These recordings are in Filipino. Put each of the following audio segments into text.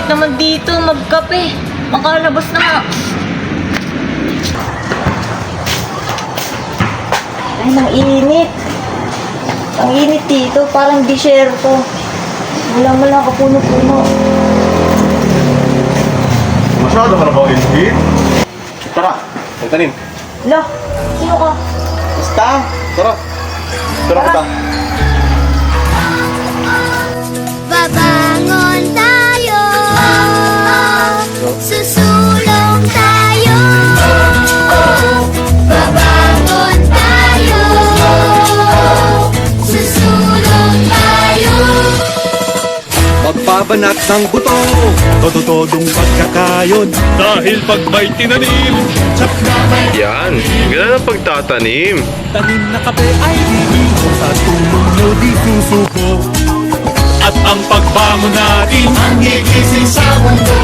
init naman dito, magkape. Makalabas na nga. Ay, ang init. Ang init dito, parang disyerto. Wala lang kapuno-puno. Masyado ka na ba init? Tara, magtanim. Lo, sino ka? Basta, tara. Tara kita. Babangon tayo, susulong tayo. Babangon tayo, susulong tayo. Magbabanat ng buto, todo-todong pagkakayod. Dahil pag may tinanim, tsak na may Yan, ganda ng pagtatanim. tanim na kape ay iikot at tulong mo di susuko. At ang pagbangon natin ang gigising sa mundo.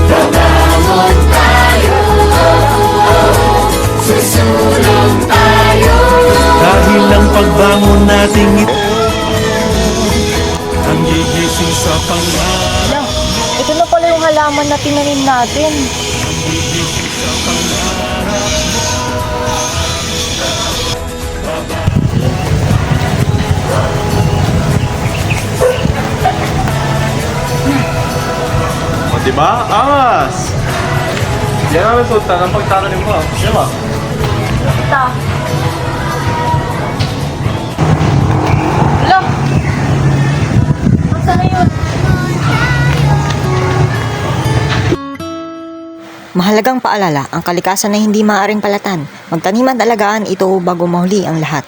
Babangon tayo, susulong tayo. Dahil ang pagbangon natin ito ang gigising sa pangarap. Lo, ito na pala yung halaman na tinanim natin. O, diba? Angas! Yan ang resulta ng pagtatanim mo. Diba? Ito. Lo! Saan na yun? Mahalagang paalala, ang kalikasan ay hindi maaaring palatan. Magtaniman at alagaan ito bago mahuli ang lahat.